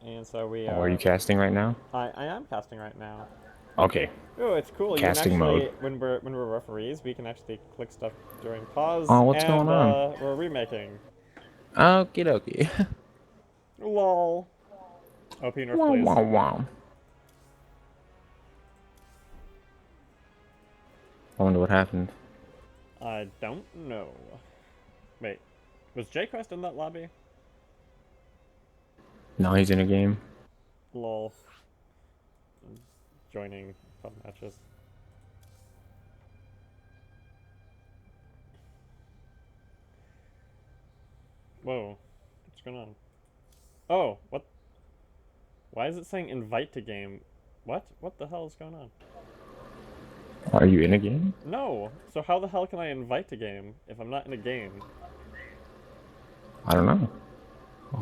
and so we Oh, are you are. casting right now? I am casting right now. Okay, Oh, it's cool. You can casting mode. actually, when we're referees, we can actually click stuff during pause, Oh, what's going and on? we're remaking. Okie dokie. Lol. OP nerf, Wow, please. wow, wow. I wonder what happened. I don't know. Wait, was J-Quest in that lobby? Now he's in a game. Lol. Joining fun matches. Whoa, what's going on? Oh, what? Why is it saying invite to game? What? What the hell is going on? Are you in a game? No. So how the hell can I invite to game if I'm not in a game? I don't know.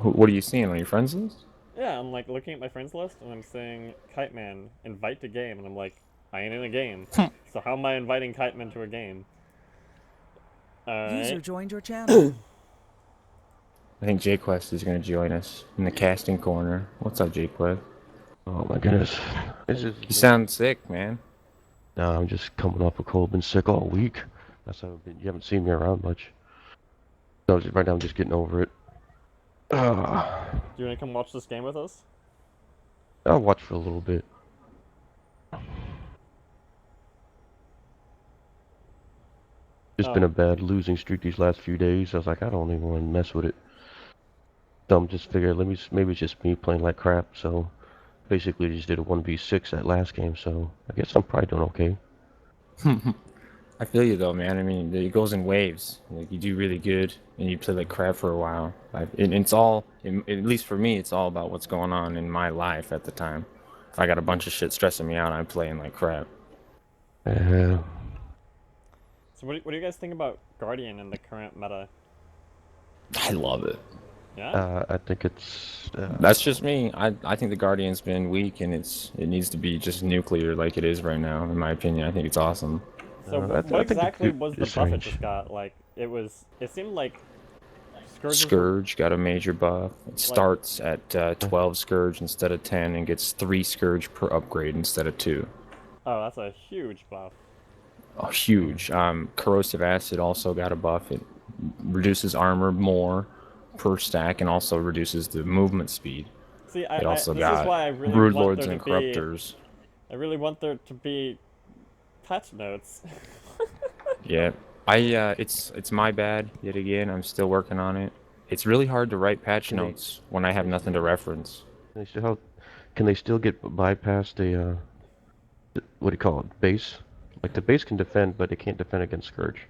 What are you seeing on your friends list? Yeah, I'm like looking at my friends list and I'm saying Kite Man invite to game and I'm like I ain't in a game. So how am I inviting Kite Man to a game? All User right. joined your channel. I think JQuest is going to join us in the casting corner. What's up, JQuest? Oh my goodness. It's Hey. just You sound sick, man. nah, I'm just coming off a cold, been sick all week. That's how you haven't seen me around much. So right now I'm just getting over it. Do you want to come watch this game with us? I'll watch for a little bit. Just been Oh. a bad losing streak these last few days. I was like, I don't even want to mess with it. So I'm just figuring, maybe it's just me playing like crap. So basically just did a 1v6 that last game. So I guess I'm probably doing okay. I feel you though, man. I mean, it goes in waves. Like you do really good, and you play like crap for a while. It's all, at least for me, it's all about what's going on in my life at the time. If I got a bunch of shit stressing me out, I'm playing like crap. Uh, So what do you guys think about Guardian in the current meta? I love it. Yeah. I think it's That's just me. I think the Guardian's been weak, and it needs to be just nuclear like it is right now. In my opinion, I think it's awesome. So what I think exactly was the it's buff it strange. just got? Like it seemed like Scourges were Scourge got a major buff. It like starts at 12 Scourge instead of 10 and gets 3 Scourge per upgrade instead of 2. oh that's a huge buff. Oh, huge. Corrosive Acid also got a buff. It reduces armor more per stack and also reduces the movement speed. See, It I also this is got why I really Brood want Lords there to and be Corruptors. I really want there to be patch notes. Yeah, it's my bad yet again. I'm still working on it. It's really hard to write patch Can they notes when I have nothing to reference. can they still how, can they still get bypass what do you call it, base? Like the base can defend, but it can't defend against Scourge.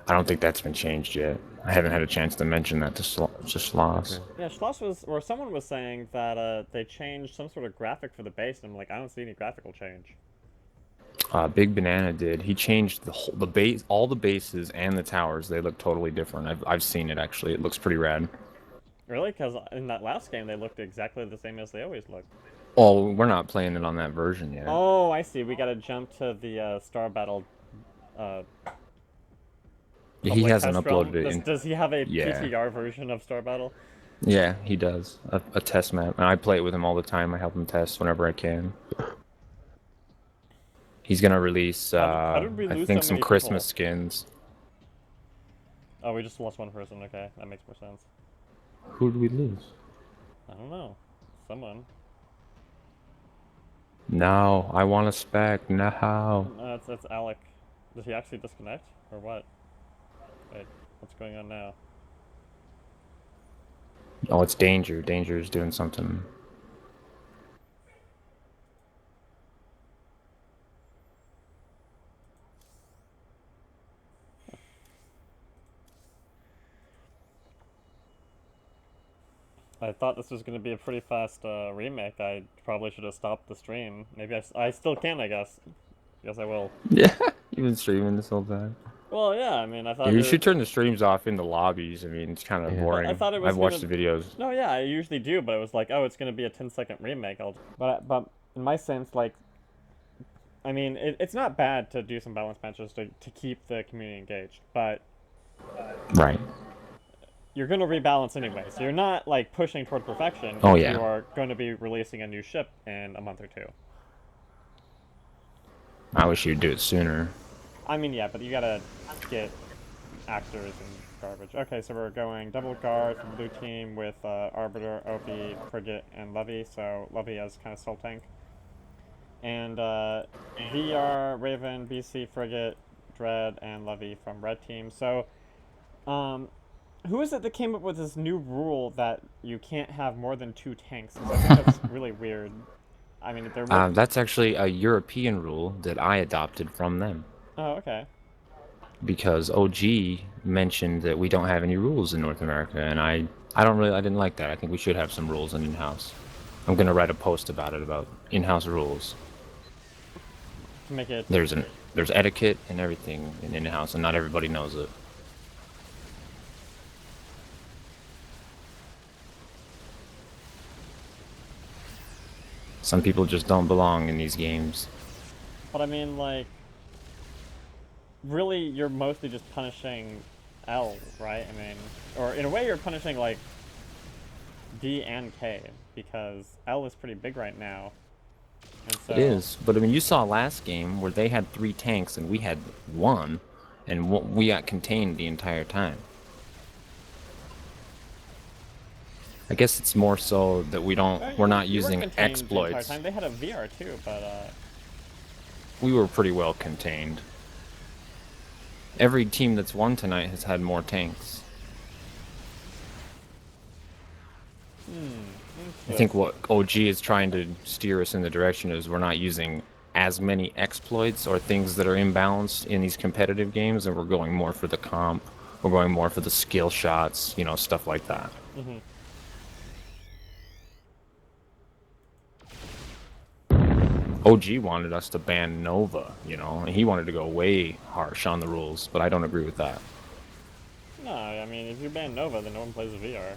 I don't think that's been changed yet. I haven't had a chance to mention that to Sloss. Okay. Yeah, Schloss was or someone was saying that they changed some sort of graphic for the base, and I'm like I don't see any graphical change. Big Banana did. He changed the base, all the bases and the towers. They look totally different. I've seen it actually. It looks pretty rad. Really? Because in that last game they looked exactly the same as they always look. Well, we're not playing it on that version yet. Oh, I see. We gotta jump to the Star Battle uh, He public hasn't test uploaded realm. it Does in. does he have a Yeah, PTR version of Star Battle? yeah, he does a test map, and I play it with him all the time. I help him test whenever I can. He's gonna release, How did we I lose so think, some many Christmas people? skins. Oh, we just lost one person. Okay, that makes more sense. Who did we lose? I don't know. Someone. No, I want a spec. No. That's Alik. Did he actually disconnect or what? Wait, what's going on now? Oh, it's Danger. Danger is doing something. I thought this was going to be a pretty fast remake. I probably should have stopped the stream. Maybe I still can, I guess. Guess I will. Yeah, you've been streaming this whole time. Well, yeah, I mean, I Yeah, thought you it. should turn the streams off in the lobbies. I mean, it's kind of Yeah. Well, I boring. thought it was I've watched gonna. the videos. No, yeah, I usually do, but it was like, oh, it's gonna be a 10-second remake. But in my sense, like, I mean, it's not bad to do some balance matches to keep the community engaged, but Right. you're going to rebalance anyway. So you're not like pushing toward perfection. Oh, yeah. You are going to be releasing a new ship in a month or two. I wish you'd do it sooner. I mean, yeah, but you gotta get actors and garbage. Okay, so we're going double guard from blue team with Arbiter, Opie, Frigate, and Levy. So Levy as kind of soul tank. And VR, Raven, BC, Frigate, Dread, and Levy from red team. So, who is it that came up with this new rule that you can't have more than 2 tanks? 'Cause I think that's really weird. I mean, they're... That's actually a European rule that I adopted from them. Oh, okay. Because OG mentioned that we don't have any rules in North America, and I didn't like that. I think we should have some rules in-house. I'm gonna write a post about it, about in-house rules. To make it... There's etiquette and everything in-house, and not everybody knows it. Some people just don't belong in these games. But I mean, like, really, you're mostly just punishing L, right? I mean, or in a way, you're punishing like D and K because L is pretty big right now. And so... It is, but I mean, you saw last game where they had 3 tanks and we had 1, and we got contained the entire time. I guess it's more so that we're not using exploits. The they had a VR too, but we were pretty well contained. Every team that's won tonight has had more tanks. I think what OG is trying to steer us in the direction is we're not using as many exploits or things that are imbalanced in these competitive games, and we're going more for the comp. We're going more for the skill shots, you know, stuff like that. Mm-hmm. OG wanted us to ban Nova, you know, and he wanted to go way harsh on the rules, but I don't agree with that. No, I mean, if you ban Nova, then no one plays VR.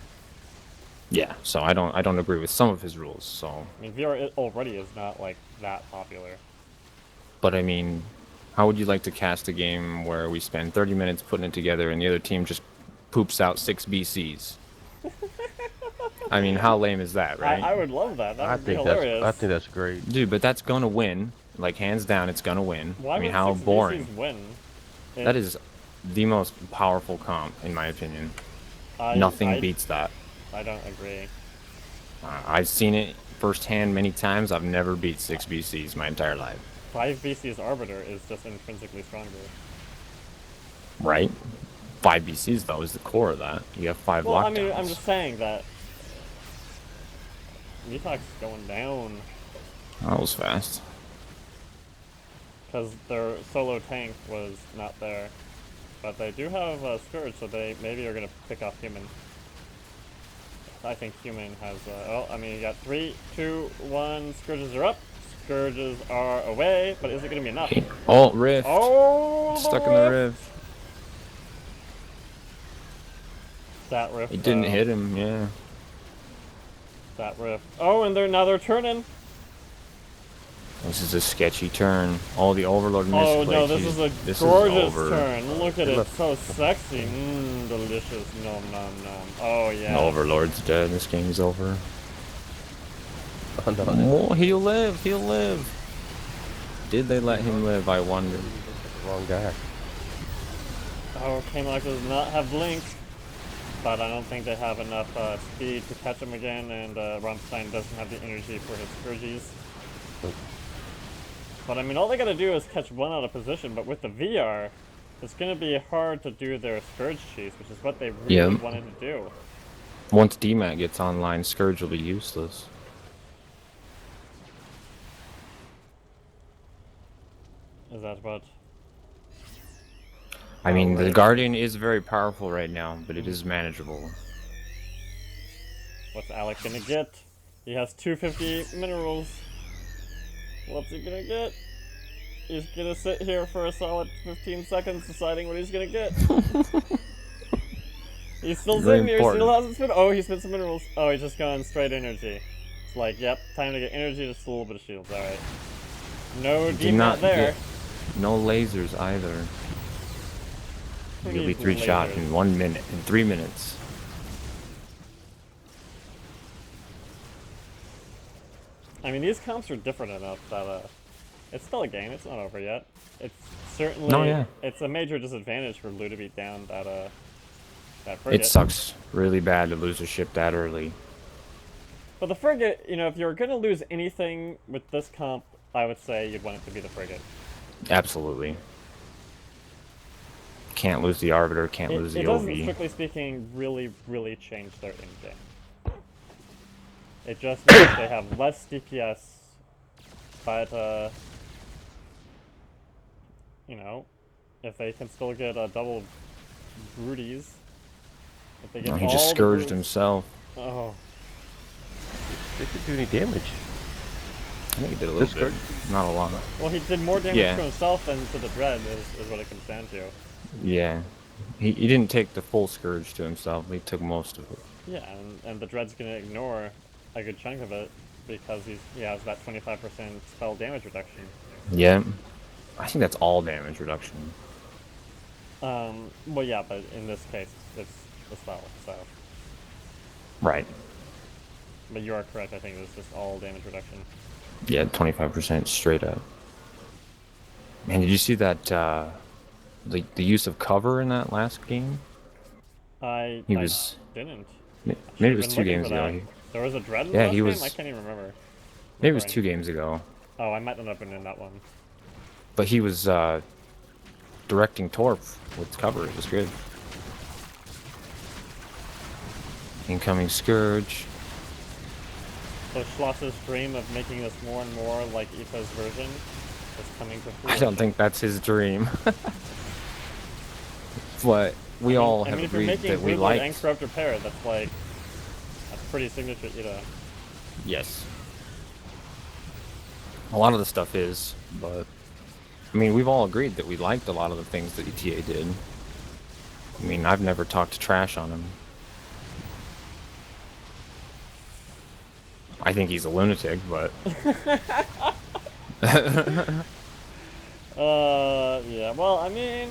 Yeah, so I don't agree with some of his rules, so... I mean, VR already is not, like, that popular. But, I mean, how would you like to cast a game where we spend 30 minutes putting it together and the other team just poops out 6 BCs? I mean, how lame is that, right? I would love that. That would be hilarious. I think that's great. Dude, but that's gonna win. Like, hands down, it's gonna win. Why I mean, would how 6 boring. BCs win? That is the most powerful comp, in my opinion. Nothing beats that. I don't agree. I've seen it firsthand many times. I've never beat 6 BCs my entire life. 5 BC's Arbiter is just intrinsically stronger. Right? 5 BCs, though, is the core of that. You have 5 lockdowns. Well, I mean, I'm just saying that Nitack's going down. That was fast. Because their solo tank was not there. But they do have a Scourge, so they maybe are going to pick off Human. I think Human has, well, I mean, you got 3, 2, 1, Scourges are up. Scourges are away, but is it going to be enough? Oh, Rift. Oh, Stuck in the Rift. That Rift. It didn't hit him, yeah. That Rift. Oh, and now they're turning. This is a sketchy turn. All the Overlord missed. Oh no, this is a gorgeous turn. Look at it, so sexy. Mmm, delicious. Nom nom nom. Oh yeah. The Overlord's dead. This game's over. Oh, no, oh, he'll live. He'll live. Did they let him live? I wonder. Wrong guy. Oh, Kmach does not have Blink, but I don't think they have enough speed to catch him again, and rammstein doesn't have the energy for his Scourges. But I mean, all they gotta do is catch one out of position, but with the VR, it's gonna be hard to do their Scourge cheese, which is what they really wanted to do. Once DMAT gets online, Scourge will be useless. Is that what? I mean, the Guardian is very powerful right now, but it is manageable. What's Alik gonna get? He has 250 minerals. What's he gonna get? He's gonna sit here for a solid 15 seconds deciding what he's gonna get. He's still sitting here, he still hasn't spent. Oh, he spent some minerals. Oh, he's just gone straight energy. It's like, yep, time to get energy, just a little bit of shields, alright. No DMAT there. No lasers either. You'll be 3 shot in 1 minute, in 3 minutes. I mean, these comps are different enough that it's still a game. It's not over yet. It's certainly No, yeah. it's a major disadvantage for Blue to beat down that It frigate. sucks really bad to lose a ship that early. But the frigate, you know, if you're gonna lose anything with this comp, I would say you'd want it to be the frigate. Absolutely. Can't lose the Arbiter, can't lose It the doesn't, OV. strictly speaking, really change their in-game. It just means they have less DPS, but, you know, if they can still get double broodies, if they get No, he all just the scourged broods- himself. Oh, They didn't do any damage. I think he did a little bit. Not a lot. well, he did more damage Yeah. to himself than to the Dread, is what it comes down to. Yeah. He didn't take the full scourge to himself. He took most of it. Yeah, and the Dread's gonna ignore a good chunk of it because he has that 25% spell damage reduction. Yeah. I think that's all damage reduction. Well, yeah, but in this case, it's the spell, so. Right. But you are correct, I think it's just all damage reduction. Yeah, 25% straight up. Man, did you see that, the use of cover in that last game? I He was... didn't. Maybe it was Been 2 looking games for ago. that. There was a Dread in the Yeah, last he game? was- I can't even remember. Maybe it was Sorry. 2 games ago. Oh, I might not have been in that one. But he was, directing Torp with cover. It was good. Incoming Scourge. So Schloss's dream of making this more and more like Ito's version is coming to I fruition. don't think that's his dream. But we all have if you're agreed making that we Broodlord and liked... Corrupt Repair, that's pretty signature Ito. Yes. A lot of the stuff is, but... I mean, we've all agreed that we liked a lot of the things that ETA did. I mean, I've never talked trash on him. I think he's a lunatic, but... Yeah, well, I mean,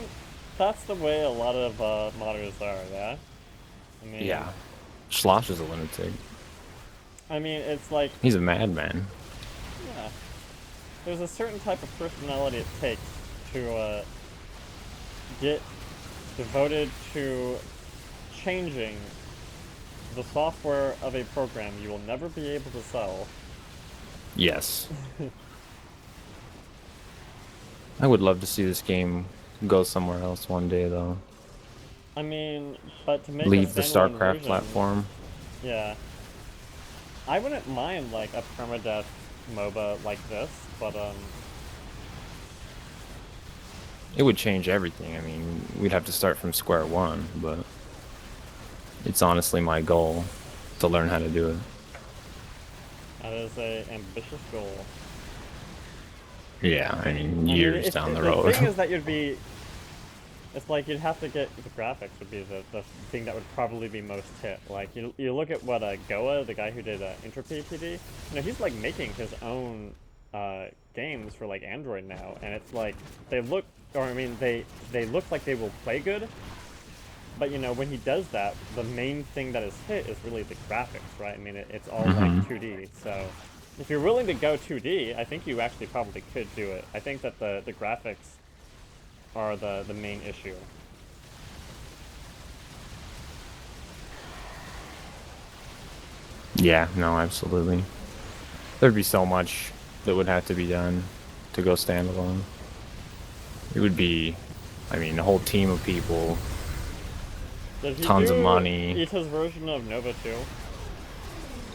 that's the way a lot of modders are, yeah? I mean, Yeah. Schloss is a lunatic. I mean, it's like, He's a madman. yeah, there's a certain type of personality it takes to get devoted to changing the software of a program you will never be able to sell. Yes. I would love to see this game go somewhere else one day, though. I mean, but to make Leave a the standalone StarCraft version, platform. Yeah. I wouldn't mind like a permadeath MOBA like this, but It would change everything. I mean, we'd have to start from square one, but it's honestly my goal to learn how to do it. that is a ambitious goal. Yeah, I mean, I mean, years it's- down the The road. thing is that it's like you'd have to get the graphics would be the thing that would probably be most hit. Like you look at what Goa, the guy who did Entropy PD, you know, he's like making his own games for like Android now, and it's like they look like they will play good, but you know, when he does that, the main thing that is hit is really the graphics, right? I mean, it's all like 2D. So if you're willing to go 2D, I think you actually probably could do it. I think that the graphics are the main issue. Yeah, no, absolutely. There'd be so much that would have to be done to go standalone. It would be, I mean, a whole team of people, Did he tons of do money. Ita's version of Nova 2?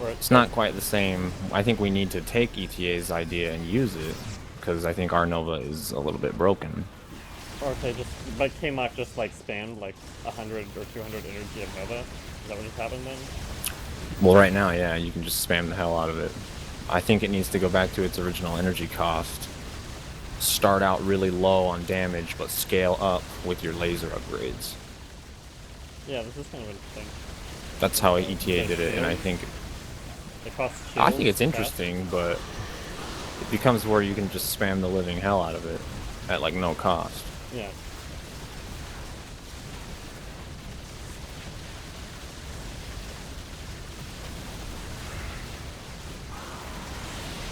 Or It's not quite the same. I think we need to take ETA's idea and use it, because I think our Nova is a little bit broken. Or if they just, but Kmach just like spammed like 100 or 200 energy of Nova? Is that what just happened then? Well, right now, yeah, you can just spam the hell out of it. I think it needs to go back to its original energy cost. Start out really low on damage, but scale up with your laser upgrades. Yeah, this is kind of interesting. That's how ETA did it, and I think It costs I think it's shields, interesting, but it becomes where you can just spam the living hell out of it at like no cost. Yeah.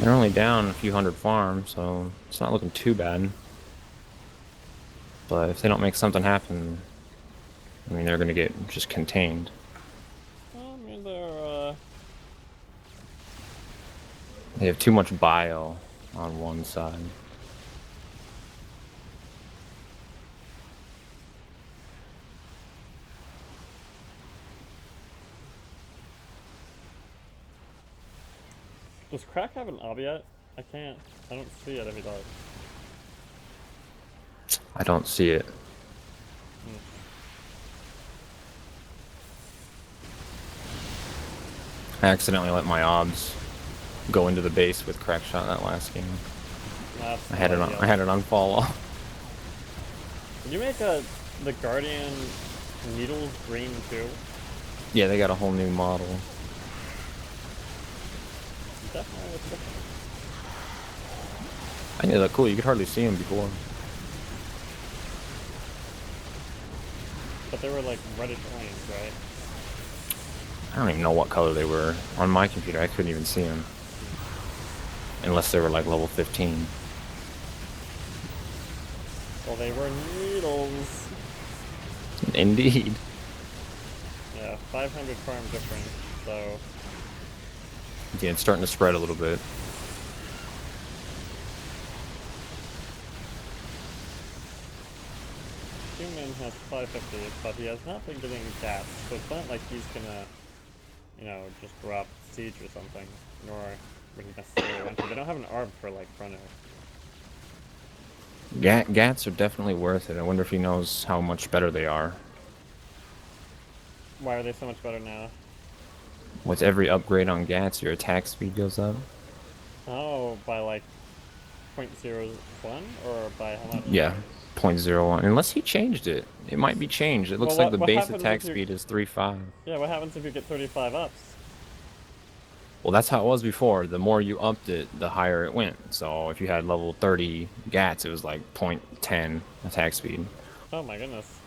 They're only down a few hundred farms, so it's not looking too bad. But if they don't make something happen, I mean, they're gonna get just contained. I mean, they're, They have too much bile on one side. Does Crack have an ob yet? I can't. I don't see it if he does. I don't see it. I accidentally let my obs go into the base with CRAKSHOTT that last game. That's I had it on fall off. Did you make the Guardian needles green too? Yeah, they got a whole new model. Definitely looks different. I think they look cool. You could hardly see them before. But they were like reddish orange, right? I don't even know what color they were. On my computer, I couldn't even see them. Unless they were like level 15. Well, they were needles. Indeed. Yeah, 500 farm difference, so... Yeah, it's starting to spread a little bit. Human has 550, but he has not been getting gas, so it's not like he's gonna, you know, just drop siege or something, nor would he necessarily want to. They don't have an ARB for, like, Chrono. Gats are definitely worth it. I wonder if he knows how much better they are. Why are they so much better now? With every upgrade on Gats, your attack speed goes up. Oh, by, like, 0.01, or by how much? Yeah, 0.01. Unless he changed it. It might be changed. It looks Well, like the what base happens attack if you- speed is 3.5. Yeah, what happens if you get 35 ups? Well, that's how it was before. The more you upped it, the higher it went. So if you had level 30 Gats, it was like 0.10 attack speed. Oh my goodness.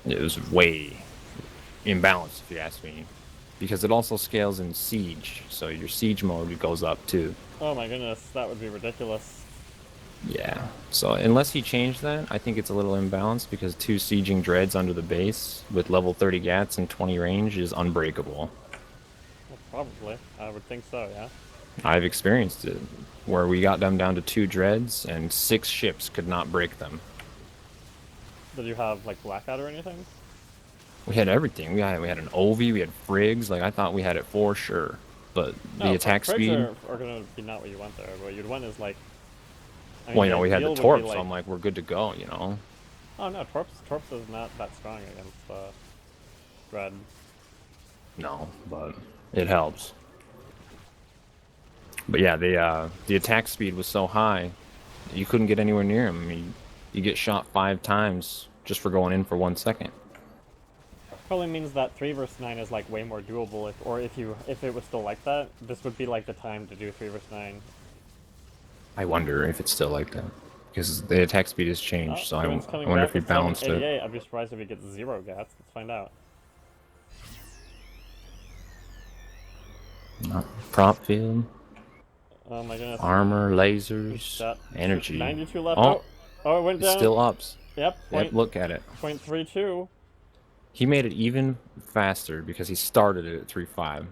It was way imbalanced, if you ask me. Because it also scales in Siege, so your Siege mode goes up too. Oh my goodness, that would be ridiculous. Yeah, so unless he changed that, I think it's a little imbalanced because 2 Sieging Dreads under the base with level 30 Gats and 20 range is unbreakable. Well, probably. I would think so, yeah. I've experienced it, where we got them down to 2 Dreads and 6 ships could not break them. Did you have, like, Blackout or anything? We had everything. We had an Ovi, we had Frigs. Like, I thought we had it for sure. But the attack Frigs speed... are gonna be not what you want there. What you'd want is, like... I Well, you know, we had the ideal would Torps, be, like... so I'm like, we're good to go, you know? Oh no, Torps is not that strong against, Dread. No, but it helps. But yeah, the attack speed was so high, you couldn't get anywhere near him. I mean, you get shot 5 times just for going in for 1 second. Probably means that 3 vs 9 is like way more doable. If it was still like that, this would be like the time to do 3 vs 9. I wonder if it's still like that. Because the attack speed has changed, so I Human's wonder coming back if he with balanced it. 788. I'd be surprised if he gets 0 Gats. Let's find out. Prop field, Oh my goodness. armor, lasers, Shot. energy. 92 left. Oh, Oh, it went it's down. still ups. Yep. Yep, look at it. 0.32. He made it even faster because he started it at 3.5.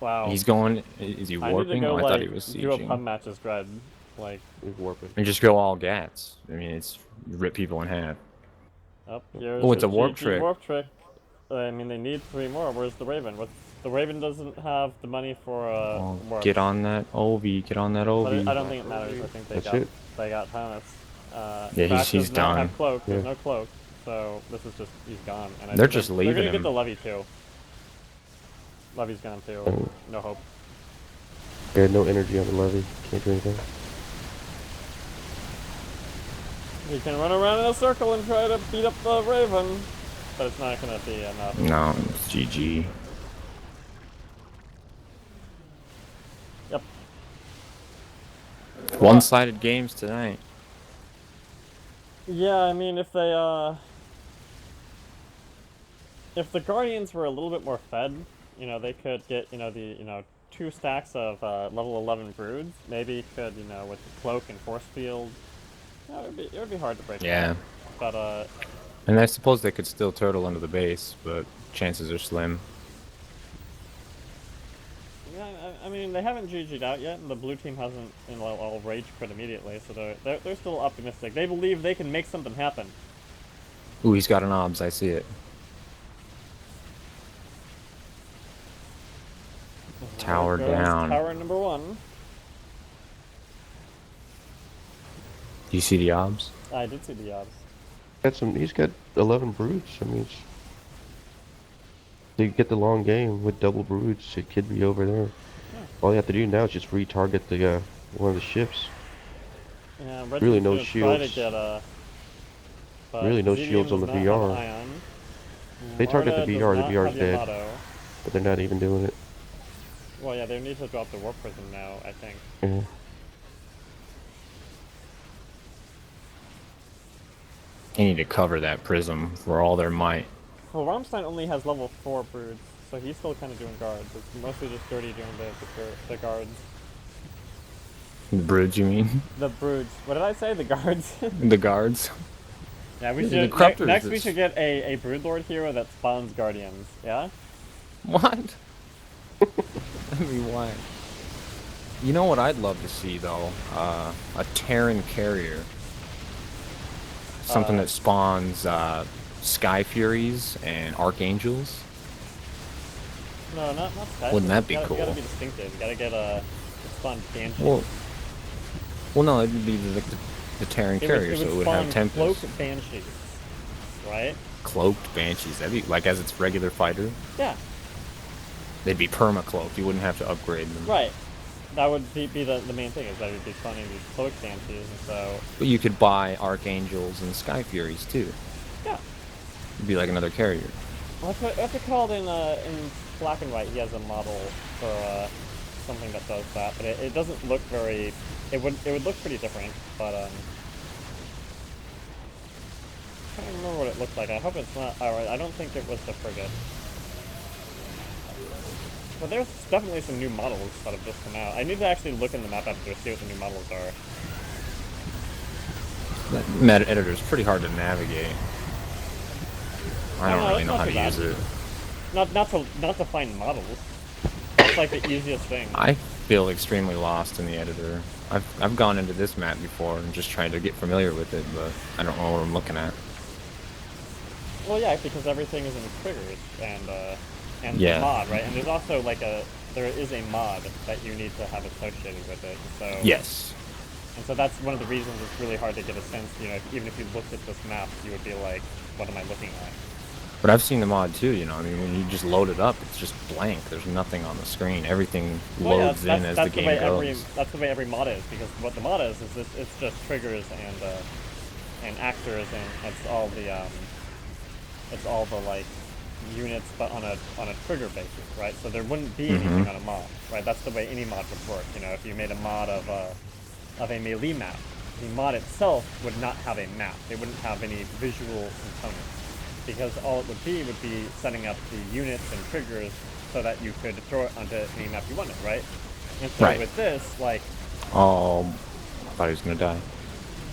Wow. He's going. Is he I need to warping? go, Oh, I like, thought he was do a pump sieging. match as Dread. Like, He's warping. And just go all Gats. I mean, it's rip people in half. up here's Oh, it's the a warp GG trick. Warp trick. I mean, they need 3 more. Where's the Raven? The Raven doesn't have the money for Oh, warp. get on that OV. Get on that But OV. I don't think it matters. I think That's they got Thomas. Yeah, Crash he's does not done. have cloak. There's Yeah. no cloak. So this is just he's gone. And I They're think just they're leaving gonna get him. the Levy too. Levy's gone too. Oh. No hope. He had no energy on the levy. Can't do anything. He can run around in a circle and try to beat up the Raven, but it's not gonna be enough. No, it's GG. Yep. One-sided games tonight. Yeah, I mean, if the Guardians were a little bit more fed, you know, they could get, the 2 stacks of level 11 broods, maybe could, you know, with the cloak and force field, you know, it would be hard to break Yeah. that. But And I suppose they could still turtle under the base, but chances are slim. yeah, I mean, they haven't GG'd out yet, and the blue team hasn't, you know, all rage quit immediately, so they're still optimistic. They believe they can make something happen. Ooh, he's got an obs, I see it. Tower There goes down. Tower number 1. Do you see the obs? I did see the odds. He's got 11 broods. I mean, they get the long game with double broods. It could be over there. Yeah. All you have to do now is just retarget the one of the ships. Yeah, Red Really team's no gonna try to shields. get but Really no ZDM shields on does the not VR. have Ion. They target the Marta does VR, the not VR have is dead. Yamato. But they're not even doing it. Well, yeah, they need to drop the Warp Prism now, I think. Yeah. They need to cover that prism for all their might. Well, rammstein only has level 4 broods, so he's still kind of doing guards. It's mostly just Dirty doing the guards. The broods, you mean? The broods. What did I say? The guards? The guards? Yeah, we The should. corruptors Next, we that's- should get a broodlord hero that spawns guardians. Yeah. What? I mean, why? You know what I'd love to see, though? A Terran carrier. Something that spawns Sky Furies and Archangels. No, not that. Wouldn't that be You cool? gotta be distinctive. You gotta get a spawn Banshee. Well, no, it'd be the Terran carrier, so it would have spawn Tempest. cloaked Banshees, right? Cloaked Banshees. That'd be like as its regular fighter. Yeah. They'd be perma-cloaked. You wouldn't have to upgrade them. Right. That would be the main thing, is that you'd be spawning these cloaked Banshees, and so... But you could buy Archangels and Sky Furies too. Yeah. It'd be like another carrier. What's it called in black and white? He has a model for something that does that, but it doesn't look very... It would look pretty different, but I can't remember what it looked like. I hope it's not... Alright, I don't think it was the frigate. But there's definitely some new models that have just come out. I need to actually look in the map editor to see what the new models are. That meta editor is pretty hard to navigate. I don't really it's know not how too to bad. use it. Not to find models. It's like the easiest thing. I feel extremely lost in the editor. I've gone into this map before and just tried to get familiar with it, but I don't know what I'm looking at. Well, yeah, because everything is in triggers and Yeah. mod, right? And there's also like there is a mod that you need to have associated with it. So Yes. And so that's one of the reasons it's really hard to get a sense. You know, even if you looked at this map, you would be like, "What am I looking at?" But I've seen the mod too, you know, I mean, when you just load it up, it's just blank. There's nothing on the screen. Everything Well, yeah, loads in as the game goes. That's the way every mod is, because what the mod is it's just triggers and actors, and it's all the like units, but on a trigger basis, right? So there wouldn't be anything on a mod, right? That's the way any mod would work. You know, if you made a mod of a melee map, the mod itself would not have a map. It wouldn't have any visual components, because all it would be setting up the units and triggers so that you could throw it onto any map you wanted, right? And so Right. with this, like, Oh, I thought he was gonna die.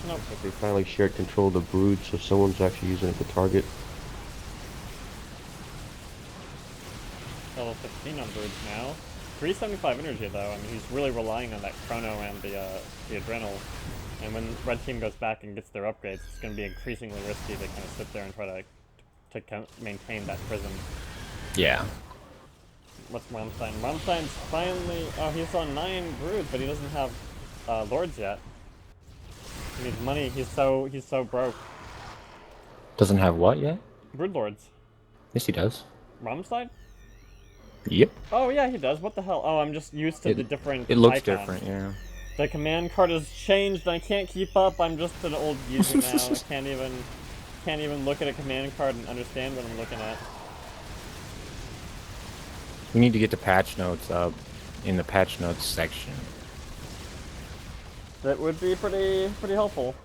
nope. They finally shared control of the brood, so someone's actually using it to target. Level 15 on birds now. 375 energy though. I mean, he's really relying on that chrono and the adrenal. And when red team goes back and gets their upgrades, it's going to be increasingly risky to kind of sit there and try to maintain that prism. Yeah. What's Rammstein? Rammstein's finally... Oh, he's on 9 broods, but he doesn't have lords yet. He needs money. He's so broke. Doesn't have what yet? Brood lords. Yes, he does. Rammstein? Yep. Oh yeah, he does. What the hell? Oh, I'm just used to the different It looks icons. different, yeah. The command card has changed and I can't keep up. I'm just an old user now. I can't even look at a command card and understand what I'm looking at. We need to get the patch notes up in the patch notes section. That would be pretty helpful.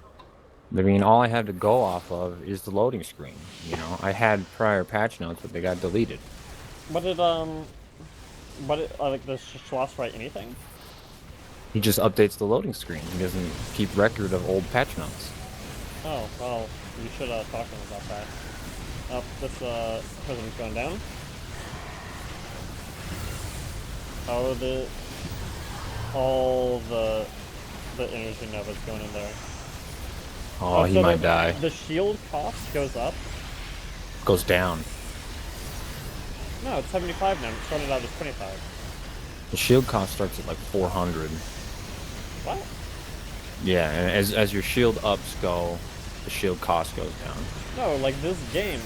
I mean, all I had to go off of is the loading screen. You know, I had prior patch notes, but they got deleted. What did But like, does Schloss write anything? He just updates the loading screen. He doesn't keep record of old patch notes. Oh, well, you should talk to him about that. Oh, this prison's going down. Oh, all the energy nova's going in there. Oh, he so might die. The shield cost goes up. Goes down. No, it's 75 now. It started out as 25. The shield cost starts at like 400. What? Yeah, and as your shield ups go, the shield cost goes down. No, like this game,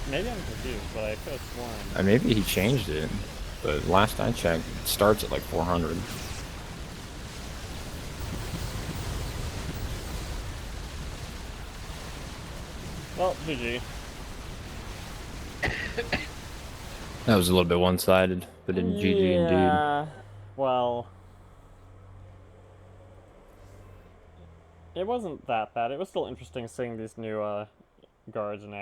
maybe I'm confused, but I could have sworn. Maybe he changed it, but last I checked, it starts at like 400. Well, GG. That was a little bit one-sided, but in GG indeed. Yeah. Well, it wasn't that bad. It was still interesting seeing these new guards in action.